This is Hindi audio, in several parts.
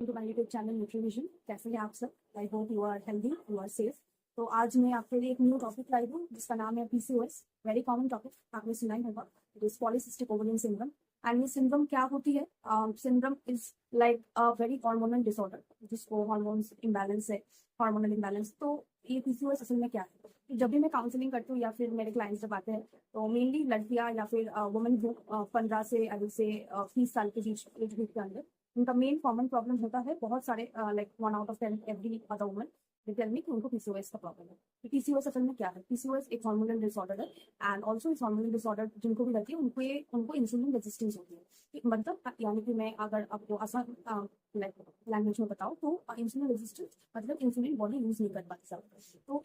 To my YouTube channel Nutrivision. कैसे हैं आप सब? I hope you are healthy, you are safe. तो आज मैं आपके लिए एक न्यू टॉपिक लाई हूँ जिसका नाम है पीसीओएस। वेरी कॉमन टॉपिक, आपने सुना ही होगा। It is polycystic ovarian syndrome. And ये सिंड्रोम क्या होती है? Syndrome is like a very hormonal disorder, जिसको हार्मोन्स इम्बैलेंस है, हार्मोनल इम्बैलेंस। तो ये पीसीओएस असल में क्या है? तो जब भी मैं काउंसलिंग करती हूँ या फिर मेरे क्लाइंट्स जब आते हैं, तो मेनली लड़कियाँ या फिर वुमेन जो 15 से अभी से 30 साल के बीच एज ग्रुप के अंदर, उनका मेन कॉमन प्रॉब्लम होता है। बहुत सारे like 1 out of 10 every other woman they tell me कि उनको पीसीओएस का प्रॉब्लम है। तो पीसीओएस असल में क्या है? पीसीओएस एक हार्मोनल डिसऑर्डर है। एंड ऑल्सो इस हार्मोनल डिसऑर्डर जिनको भी रहती है उनको इंसुलिन रेजिस्टेंस होती है। मतलब यानी कि मैं अगर आपको आसान लाइक लैंग्वेज में बताऊँ तो इंसुलिन रेजिस्टेंस मतलब इंसुलिन बॉडी यूज नहीं कर पाती सब। तो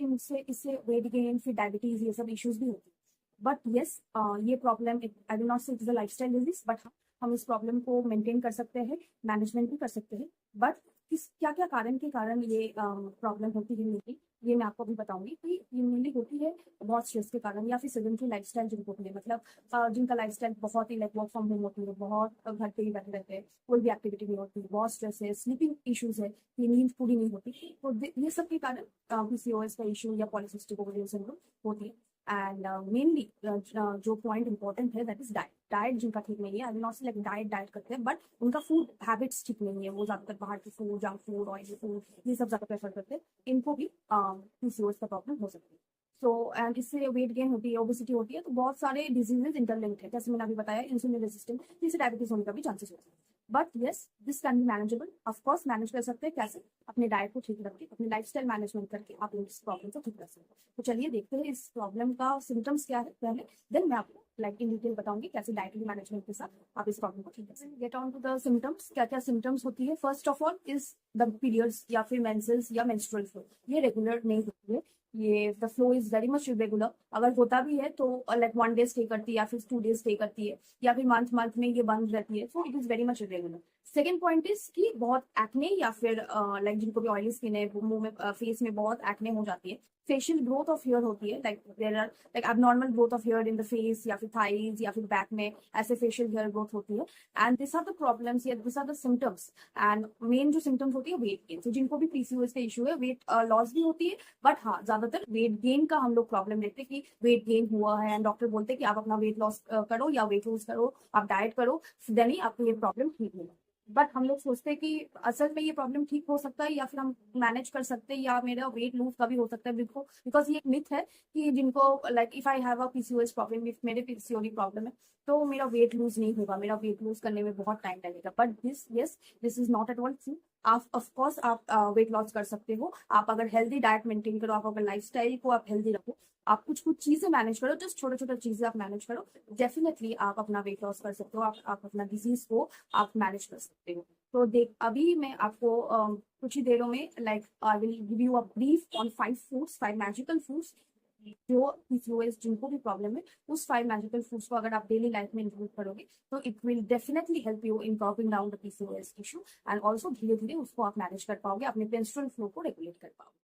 इससे वेट गेन, फिर डायबिटीज, ये सब इश्यूज भी होती है। बट येस, ये प्रॉब्लम आई विल नॉट से it is a lifestyle disease, but हम इस प्रॉब्लम को मेंटेन कर सकते हैं, मैनेजमेंट भी कर सकते हैं। बट किस क्या क्या कारण के कारण ये प्रॉब्लम होती है मेनली, ये मैं आपको भी बताऊंगी कि ये मेनली होती है बहुत स्ट्रेस के कारण, या फिर सेडेंटरी लाइफस्टाइल जिनको भी है, मतलब जिनका लाइफस्टाइल बहुत ही लाइक वर्क फ्रॉम होम होती है, बहुत घर पे ही बैठे रहते हैं, कोई भी एक्टिविटी नहीं होती, बहुत स्ट्रेस है, स्लीपिंग इश्यूज है, ये नींद पूरी नहीं होती। तो ये सब के कारण पीसीओएस का इशू या पॉलीसिस्टिक ओवरियन सिंड्रोम होती है। एंड मेनली जो पॉइंट इंपॉर्टेंट है दैट इज डाइट। डाइट जिनका ठीक नहीं है, आई विल नॉट से लाइक डाइट करते हैं, बट उनका फूड हैबिट्स ठीक नहीं है, वो ज्यादातर बाहर की food, junk food, oily food, ये सब ज्यादा प्रेफर करते हैं, इनको भी पीसीओएस का प्रॉब्लम हो सकती है। सो एंड इससे वेट गेन होती है, ओबेसिटी होती है, तो बहुत सारे डिजीजेज इंटरलिंक्ड है। जैसे मैंने अभी बताया, इंसुलिन रेजिस्टेंट, जिससे डायबिटीज होने का भी चांसेस होते हैं। But yes, this can be manageable. Of course manage कर सकते हैं। कैसे? अपने डाइट को ठीक रखिए, अपने लाइफस्टाइल मैनेजमेंट करके आप इस प्रॉब्लम को ठीक कर सकते हैं। तो चलिए देखते हैं इस प्रॉब्लम का सिम्टम्स क्या है पहले, देन मैं आपको लाइक इन डिटेल बताऊंगी कैसे डाइटरी मैनेजमेंट के साथ आप इस प्रॉब्लम को ठीक कर सकते हैं। Get on to the symptoms. क्या क्या सिम्टम्स होती है? First of all is the periods या फिर मेंसेस या मेंस्ट्रुअल फ्लो। ये रेगुलर नहीं होती है, ये the flow is very much irregular. अगर होता भी है तो लाइक 1 डे स्टे करती है या फिर 2 डेज स्टे करती है, या फिर मंथ में ये बंद रहती है। So it is very much irregular. Second point is कि बहुत एक्ने या फिर लाइक जिनको भी ऑयली स्किन है, मुंह में फेस में बहुत एक्ने हो जाती है। फेशियल ग्रोथ ऑफ हेयर होती है, like there are like abnormal growth of hair in the face या फिर थाइज या फिर बैक में, ऐसे फेशियल हेयर ग्रोथ होती है। And this are the problems या this are the symptoms. And main जो सिम्टम्स होती है वेट गेन। तो जिनको भी पीसीओएस का इशू है, वेट लॉस भी होती है, बट हाँ ज्यादातर वेट गेन का हम लोग प्रॉब्लम देखते हैं कि वेट गेन हुआ है एंड डॉक्टर बोलते हैं कि आप अपना वेट लॉस करो या वेट लूज करो, आप डाइट करो, देन ही आपको ये प्रॉब्लम ठीक होगा। बट हम लोग सोचते हैं कि असल में ये प्रॉब्लम ठीक हो सकता है या फिर हम मैनेज कर सकते हैं, या मेरा वेट लूज का भी हो सकता है। बिकॉज ये एक मिथ है कि जिनको like if I have a PCOS problem, if मेरे पीसीओडी प्रॉब्लम है तो मेरा वेट लूज नहीं होगा, मेरा वेट लूज करने में बहुत टाइम लगेगा। But this is not at all true. आप ऑफकोर्स आप वेट लॉस कर सकते हो, आप अगर हेल्दी डाइट मेंटेन करो, आप अगर लाइफस्टाइल को आप हेल्दी रखो, आप कुछ कुछ चीजें मैनेज करो, जस्ट छोटे छोटे चीजें आप मैनेज करो, डेफिनेटली आप अपना वेट लॉस कर सकते हो, आप अपना डिजीज को आप मैनेज कर सकते हो। तो देख, अभी मैं आपको कुछ ही देरों में like I will give you a brief on 5 foods, 5 magical foods जो पीसीओएस जिनको भी प्रॉब्लम है, उस 5 मैजिकल फूड्स को अगर आप डेली लाइफ में इंक्लूड करोगे तो it will definitely help you in curving down the PCOS issue. And also धीरे धीरे उसको आप मैनेज कर पाओगे, अपने मेंस्ट्रुअल फ्लो को रेगुलेट कर पाओगे।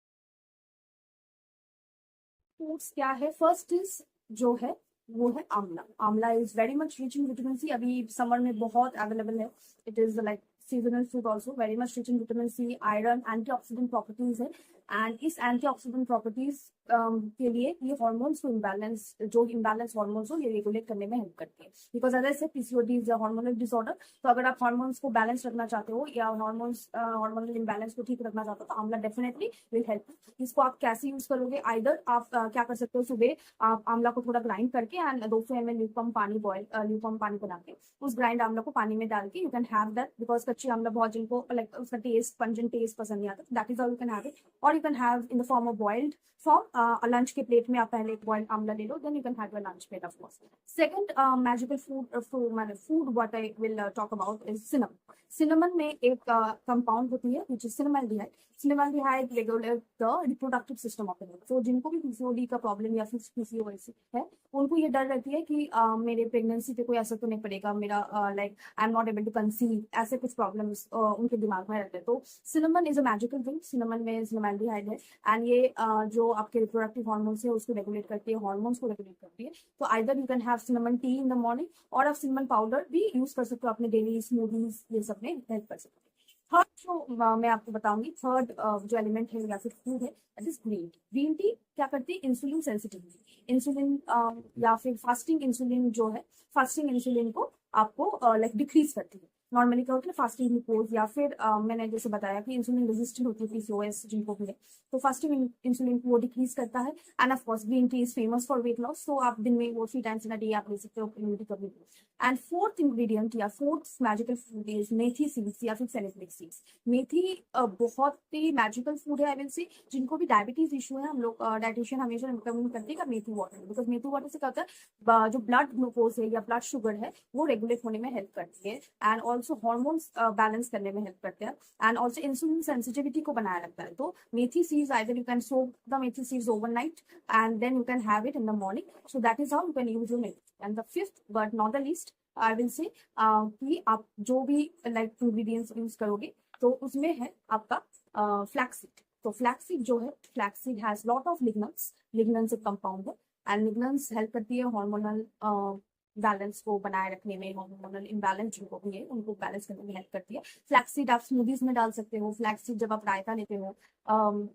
फूड्स क्या है? फर्स्ट इज जो है वो है आंवला। Amla is very much rich in vitamin C, अभी समर में बहुत अवेलेबल है। It is like seasonal fruit, also very much rich in vitamin C, iron, antioxidant properties है। एंड इस एंटीऑक्सीडेंट प्रॉपर्टीज के लिए ये हार्मोन्स को इम्बैलेंस, जो इम्बैलेंस हार्मोन्स हो, ये रेगुलेट करने में हेल्प करती है। बिकॉज अदर से PCOD is a hormonal disorder. तो अगर आप हार्मोन्स को बैलेंस रखना चाहते हो या हार्मोनल इम्बैलेंस को ठीक रखना चाहते हो तो आंवला डेफिनेटली विल हेल्प। इसको आप कैसे यूज करोगे? आइदर आप क्या कर सकते हो, सुबह आप आंवला को थोड़ा ग्राइंड करके एंड 200 ml ल्यूकवार्म पानी ल्यूकवार्म पानी बना के उस ग्राइंड आंवला को पानी में डाल के you can have that. Because कच्ची आंवला बहुत जिनको लाइक उसका टेस्ट, पंजेंट टेस्ट पसंद नहीं आता, that is how you can have it. और you can have in the form of boiled form. Lunch के प्लेट में आप पहले एक बॉइल्ड आंवला ले लो, then you can have your lunch plate of course. Second magical food what I will talk about is cinnamon. Cinnamon में एक कंपाउंड होती है which is cinnamaldehyde. Cinnamaldehyde regulate the reproductive system of the girl. तो जिनको भी पीसीओडी का प्रॉब्लम या फिर पीसीओएस है, उनको ये डर रहती है कि मेरे प्रेगनेंसी पे कोई असर तो नहीं पड़ेगा, मेरा like I am not able to conceive, ऐसे कुछ प्रॉब्लम्स उनके दिमाग में रहते हैं। तो cinnamon is a magical drink. Cinnamon में सिनेमैल्डिहाइड है एंड ये जो आपके रिप्रोडक्टिव हार्मोन्स है उसको रेगुलेट करती है, हार्मोन्स को रेगुलेट करती है। तो either you can have cinnamon T in the morning, और आप सिनेमन पाउडर भी यूज कर सकते हो अपने डेली स्मूदीज, ये सब में हेल्प कर सकते हो। थर्ड जो मैं आपको बताऊंगी, थर्ड जो एलिमेंट है या फिर फूड है, that is green tea. Green tea क्या करती है, इंसुलिन सेंसिटिविटी, इंसुलिन या फिर फास्टिंग इंसुलिन जो है, फास्टिंग इंसुलिन को आपको लाइक डिक्रीज करती है। नॉर्मली क्या होता है, फास्टिंग ग्लूकोज या फिर मैंने जैसे बताया कि इंसुलिन रेजिस्टेंट होती है पीसीओएस जिनको भी है, तो फास्टिंग इंसुलिन को वो डिक्रीज करता है। End of course green tea is famous for weight loss, तो आप दिन में वो 3 टाइम्स इन अ डे आप ले सकते हो इम्यूनिटी कभी भी। एंड फोर्थ इंग्रेडिएंट या fourth magical food is methi seeds या फिर फेनिग्रिक सीड्स। मेथी बहुत ही मैजिकल फूड है, आई विल से। जिनको भी डायबिटीज इशू है, हम लोग डाइटिशियन हमेशा रिकमेंड करते हैं मेथी वाटर, बिकॉज मेथी वाटर से क्या होता है, जो ब्लड ग्लूकोज है या ब्लड शुगर है वो रेगुलेट होने में हेल्प करती है, एंड ऑल्सो हॉर्मोन्स बैलेंस करने में हेल्प करते हैं, एंड ऑल्सो इंसुलिन सेंसिटिविटी को बनाए रखता है। तो मेथी seeds, either you can soak the methi seeds overnight and then you can have it in the morning, so that is how you can use your methi. And the fifth but not the least, I will say कि आप जो भी लाइक इंग्रेडिएंट्स यूज करोगे तो उसमें है आपका फ्लैक्सीड। तो फ्लैक्सीड जो है, flaxseed has lot of lignans, lignans एक कंपाउंड है, एंड लिग्नन्स हेल्प करती है हार्मोनल बैलेंस को बनाए रखने में, हार्मोनल इम्बैलेंस जिनको भी है उनको बैलेंस करने में हेल्प करती है। फ्लैक्सीड आप स्मूदीज में डाल सकते हो, फ्लैक्सीड जब आप रायता लेते हो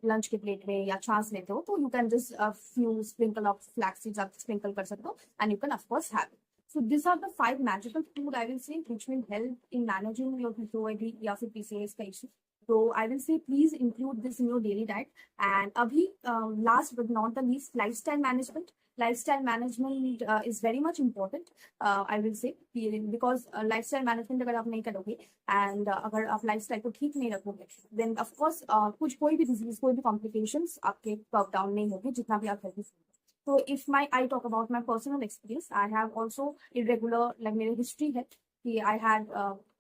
लंच के प्लेट में या छाछ लेते हो, तो you can just few sprinkle of flaxseeds आप स्प्रिंकल कर सकते हो, and you can of course have it. So these are the 5 magical food I will say which will help in managing your PCOD या फिर PCOS का issue. So I will say please include this in your daily diet. And abhi last but not the least, lifestyle management. Lifestyle management is very much important. I will say because lifestyle management अगर आप नहीं करोगे and अगर आप lifestyle को ठीक नहीं रखोगे, then of course कुछ कोई भी disease, कोई भी complications आपके curb down नहीं होगी जितना भी आप healthy। So if I talk about my personal experience, I have also irregular, like मेरी history है कि I had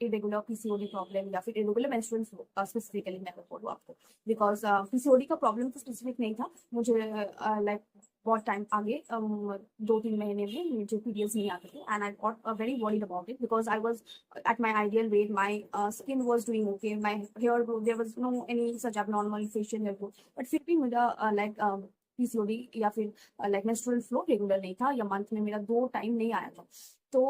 irregular PCOD problem या फिर irregular menstrual flow specifically मैं बोलूँ आपको, because PCOD का problem तो specific नहीं था मुझे, like बहुत टाइम आगे 2-3 महीने में मुझे periods नहीं आते थे, and I got very worried about it because I was at my ideal weight, my skin was doing okay, my hair growth, there was no any such abnormal facial hair growth, but फिर भी मेरा like PCOD या फिर लाइक मेंस्ट्रुअल फ्लो रेगुलर नहीं था, या मंथ में मेरा 2 टाइम नहीं आया था। तो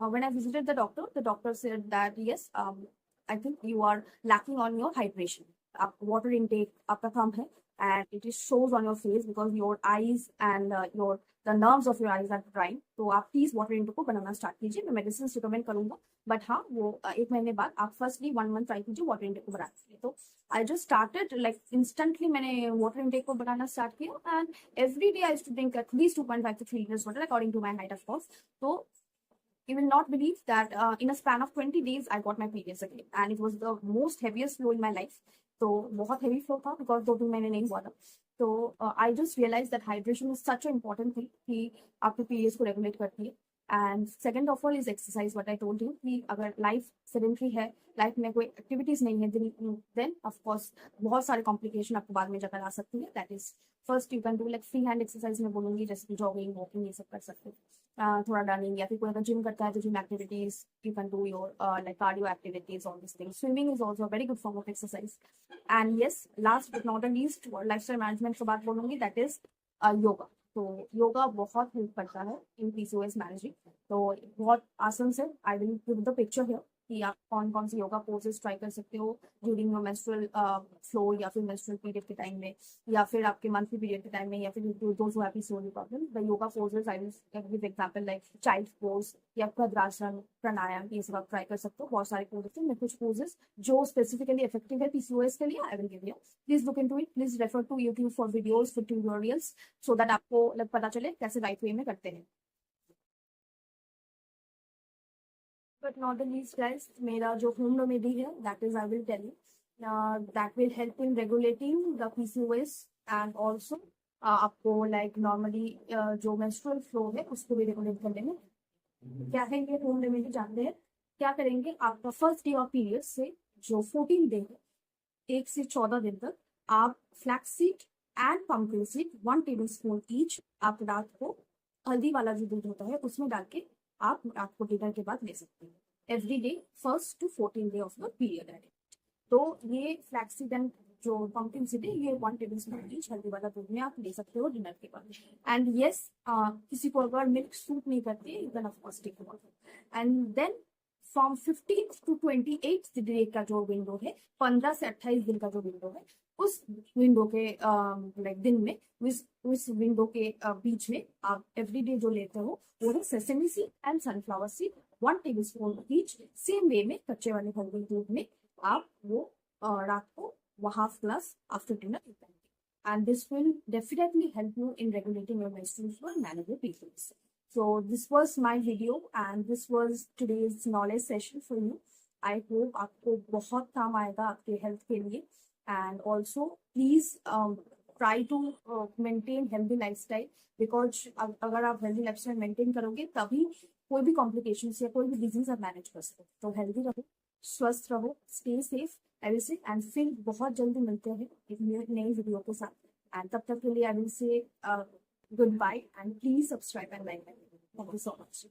when I visited the doctor said that yes I think you are lacking on your hydration, आप वाटर इनटेक आपका कम है, and it is shows on your face because your eyes and your the nerves of your eyes are drying. तो आप प्लीज वाटर इनटेक को बनाना स्टार्ट कीजिए, मैं मेडिसिन रिकमेंड करूंगा, बट हाँ वो 1 महीने बाद आप फर्स्टली 1 मंथ ट्राई कीजिए वाटर इनटेक को बनाने के लिए। तो I just started like instantly मैंने वाटर इनटेक को बनाना स्टार्ट किया, and every day I used to drink at least 2.5 to 3 liters water according to my height of course. So you will not believe that in a span of 20 days I got my periods again, and it was the most heaviest flow in my life. तो बहुत heavy flow था because 2-3 महीने नहीं हुआ था। तो I just realized that hydration is such an important thing कि आपके periods को regulate करती है। And second of all is exercise, what I told you कि अगर लाइफ सेडेंटरी है, लाइफ में कोई एक्टिविटीज नहीं है, देन ऑफ कोर्स बहुत सारे कॉम्प्लिकेशन आपको बाद में जाकर आ सकती है। That is first you can do like free hand exercise में बोलूंगी, जैसे कि जॉगिंग, वॉकिंग, ये सब कर सकते हो, थोड़ा रनिंग, या फिर कोई अगर जिम करता है तो gym activities you can do your like cardio activities, all this things. Swimming is also a very good form of exercise. And yes, last but not the least lifestyle management की बात बोलूंगी, दैट इज योगा। तो योगा बहुत हेल्प करता है इन पीसीओएस मैनेजिंग। तो बहुत आसन से आई will give the picture here कि आप कौन कौन से योगा पोजेस ट्राई कर सकते हो ड्यूरिंग योर मेंस्ट्रुअल फ्लो या फिर मेंस्ट्रुअल पीरियड के टाइम में, या फिर आपके मंथली पीरियड के टाइम में, या फिर those who have PCOD problem. The yoga poses I will give example like child pose या भद्रासन, प्राणायाम, ये सब आप ट्राई कर सकते हो। बहुत सारे पोजेस हैं, मैं कुछ पोजेस जो स्पेसिफिकली इफेक्टिव है पीसीओएस के लिए I will give you. Please look into it, please refer to YouTube for videos, for tutorials, so that आपको पता चले कैसे राइट वे में करते हैं। But not the least guys, मेरा जो home remedy है, that is I will tell you, that will help in regulating the PCOS and also आपको like normally जो menstrual flow है उसको भी regulate करने में क्या है ये home remedy जानते हैं। क्या करेंगे, आपका फर्स्ट डे ऑफ पीरियड से जो 14 डे है, 1 से 14 दिन तक आप flaxseed and pumpkin seed 1 tablespoon each आप रात को हल्दी वाला जो दूध होता है उसमें डाल के आप रात को डिनर के बाद ले सकते हैं every day 1st to 14 day of the period है। तो ये फ्लैक्सीड एंड जो पंपकिन सीड है ये 1 टेबलस्पून ईच हल्दी वाला दूध में आप ले सकते हो डिनर के बाद। एंड यस, किसी को अगर मिल्क सूट नहीं करती है, you can of course take water. And then from 15th to 28th day का जो विंडो है, 15 से 28 दिन का जो विंडो है, उस विंडो के लाइक दिन में, उस विंडो के बीच में आप एवरीडे जो लेते हो वो है sesame seed and sunflower seed 1 tablespoon each. Same way में कच्चे वाले हल्दी दूध में आप वो रात को हाफ ग्लास आफ्टर डिनर लेते हैं। And this will definitely help you in regulating your menstrual flow and manage your periods. So this was my video and this was today's knowledge session for you. I hope आपको बहुत काम आएगा आपके हेल्थ के लिए। And also please try to maintain healthy lifestyle, because अगर आप healthy lifestyle maintain करोगे तभी कोई भी complications या कोई भी disease आप manage कर सकते हो। तो healthy रहो, स्वस्थ रहो, stay safe ऐसे, एंड फिर बहुत जल्दी मिलते हैं एक नई वीडियो के साथ। एंड तब तक के लिए I will say goodbye and please subscribe and like. Thank you so much.